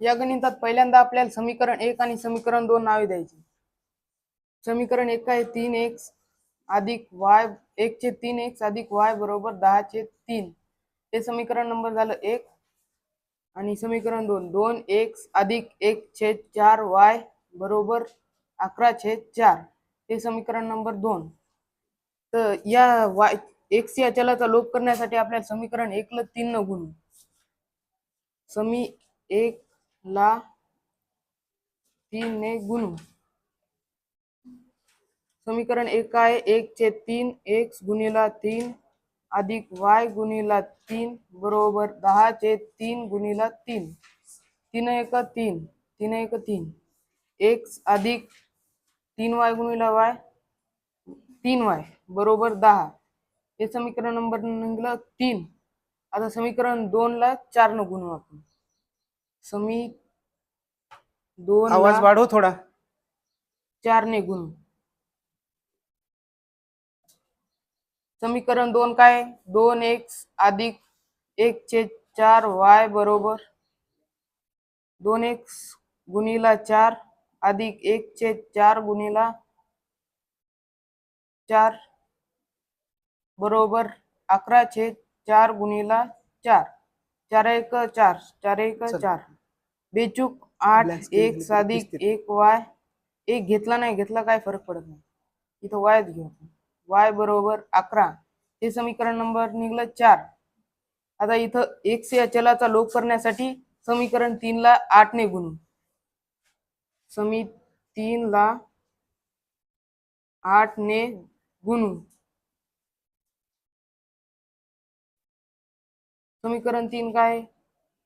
या गणितात पहिल्यांदा आपल्याला समीकरण 1 आणि समीकरण 2 नावे द्यायची। समीकरण 1 आहे 3x अधिक y 1/3x अधिक y बरोबर 10/3। हे समीकरण नंबर झालं 1। आणि समीकरण 2 2x अधिक 1/4y बरोबर 11/4। हे समीकरण नंबर 2। तर या x या चलाचा लोप करण्यासाठी आपल्याला समीकरण 1 ला 3 न गुणू। समी 1 ला 3 ने गुणू। समीकरण 1 आहे 1/3x गुणिला 3 अधिक y गुणिला 3 बरोबर 10/3 गुणिला 3। 3 1 3 3 1 3 x अधिक 3y गुणिला y 3y बरोबर 10। हे समीकरण नंबर निघालं 3। आता समीकरण 2 ला 4 न गुणू आपण। समी 2 आवाज वाढव थोडा। 4 ने गुणू। समीकरण 2 काय 2x अधिक 1/4y बरोबर 2x गुणिला 4 अधिक 1/4 गुणिला 4 बरोबर 11/4 गुणिला 4 4 1 4 4 1 4 बेचूक 8x अधिक 1y 1 घेतला नाही घेतला काय फरक पडत नाही, इथं y घेऊ y बरोबर 11। हे समीकरण नंबर निघलं 4। आता इथं x या चलाचा लोप करण्यासाठी समीकरण 3 ला 8 ने गुणू। समी 3 ला 8 ने गुणू। समीकरण 3 काय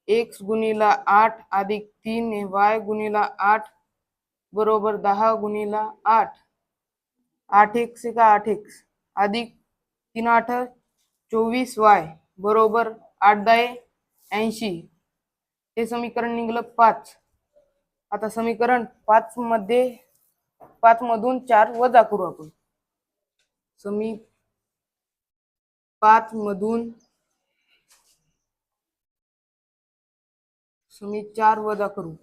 x गुणिला 8 अधिक 3 y गुणिला 8 बरोबर 10 गुणिला 8 8x का 8x अधिक 3 8 24y बरोबर 8 10 80। हे समीकरण निघालं 5। आता समीकरण 5 मधून 4 वजा करू आपण। समी 5 मधून समी 4 वजा करू।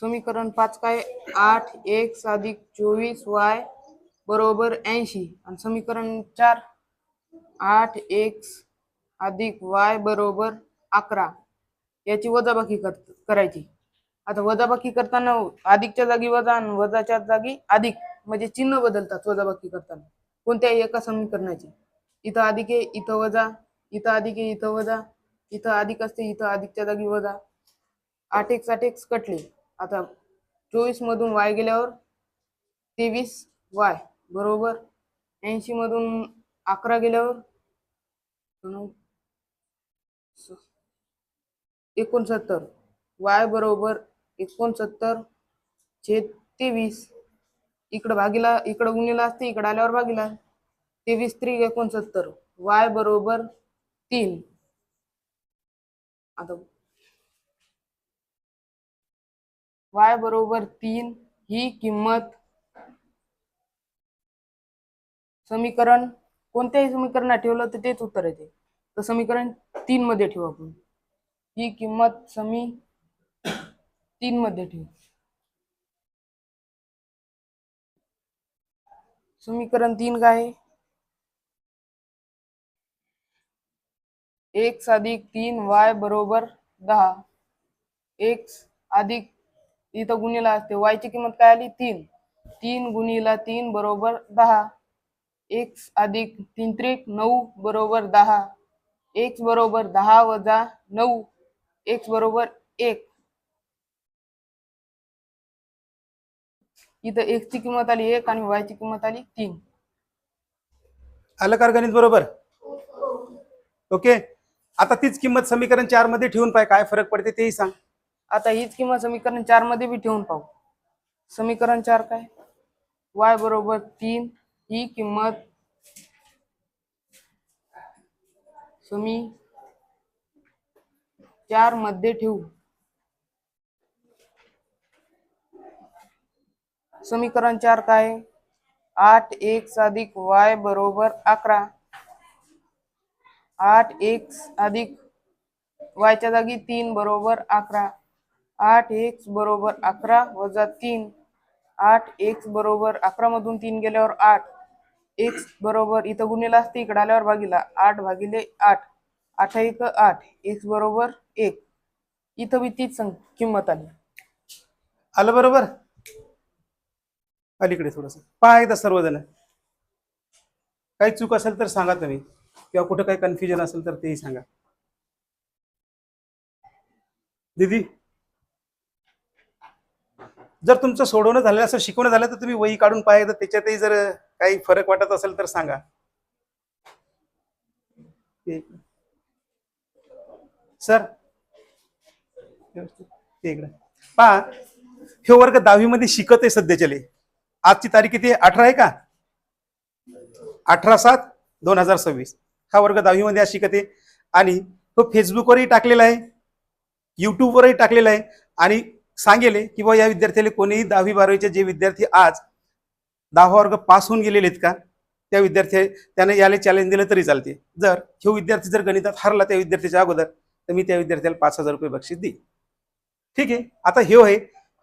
समीकरण 5 काय 8x अधिक 24y बरोबर 80। आणि समीकरण 4 8x अधिक y बरोबर 11। याची वजाबाकी करायची। आता वजाबाकी करताना अधिकच्या जागी वजा आणि वजाच्या जागी अधिक म्हणजे चिन्ह बदलतात वजाबाकी करताना कोणत्याही एका समीकरणाचे। इथं अधिक आहे इथं वजा, इथं अधिक आहे इथं वजा, इथं अधिक असते इथं अधिकच्या जागी वजा। 8x 8x कटले। आता 24 मधून y गेल्यावर 23y बरोबर 80 मधून 11 गेल्यावर 69 y बरोबर 69/23। इकडे भागीला इकडे गुणिला असते इकडे आल्यावर भागीला 23 3 69 y बरोबर 3। आता y बरोबर 3 ही किंमत समीकरण कोणत्याही समीकरणात ठेवलं तर तेच उत्तर येते। तर समीकरण 3 मध्ये ठेवू आपण। ही किंमत समी 3 मध्ये ठेवू। समीकरण 3 काय x अधिक 3y बरोबर 10। x अधिक इथं गुणिला असते y ची किंमत काय आली 3 3 गुणिला 3 बरोबर 10। x अधिक 3 त्रिक 9 बरोबर 10। x बरोबर 10 वजा 9 x बरोबर 1। इथं x ची किंमत आली 1 आणि y ची किंमत आली 3। आलं का गणित बरोबर? ओके। आता तीच किंमत समीकरण 4 मध्ये ठेवून पाय काय फरक पडते तेही सांग। आता हीच किंमत समीकरण 4 मध्ये बी ठेवून पाहू। समीकरण 4 काय y बरोबर 3 ही किंमत समी 4 मध्ये ठेवू। समीकरण 4 काय 8x अधिक y बरोबर 11। 8x अधिक वायच्या जागी 3 बरोबर 11. 8x बरोबर 11 वजा 3. 8x बरोबर 11 मधून 3 गेल्यावर 8. x बरोबर इथं गुणिला असते, इकडे आल्यावर भागिला. 8 भागिले 8. 8 एक 8. x बरोबर 1. इथं बी तीच किंमत आली. आलं बरोबर? अलीकडे थोडस पहा एकदा सर्वजण. काही चूक असेल तर सांगा तुम्ही, किंवा कुठं काही कन्फ्युजन असेल तर तेही सांगा. दीदी, जर तुमचं सोडवणं झालं, असं शिकवणं झालं, तर तुम्ही वही काढून पाहा एकदा, त्याच्यातही जर काही फरक वाटत असेल तर सांगा. सर इकडे पहा, हे वर्ग 10वी मध्ये शिकत आहे सध्याच्याले. आजची तारीख किती आहे? 18 आहे का? 18/7/2026 हा वर्ग 10वी मध्ये आज शिकत आहे. आणि तो फेसबुकवरही टाकलेला आहे, युट्यूबवरही टाकलेला आहे, आणि सांगेल की बा या विद्यार्थ्याला कोणीही 10वी 12वीचे जे विद्यार्थी आज 10वा वर्ग पास होऊन गेलेले आहेत का, त्या विद्यार्थी त्याने याला चॅलेंज दिलं तरी चालते. जर हे विद्यार्थी जर गणितात हरला त्या विद्यार्थ्याच्या अगोदर, तर मी त्या विद्यार्थ्याला 5,000 रुपये बक्षीस देईन. ठीक आहे. आता हे आहे,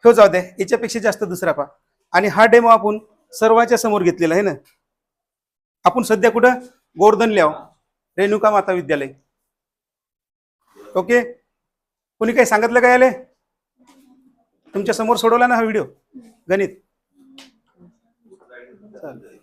हे जाऊ द्या, याच्यापेक्षा जास्त दुसरा पहा. आणि हा डेमो आपण सर्वांच्या समोर घेतलेला आहे ना. आपण सध्या कुठं? गोर्धनल्याव रेणुका माता विद्यालय. ओके. कोणी काही सांगितलं काय आले? तुमच्या समोर सोडवला ना हा व्हिडिओ गणित? चालेल.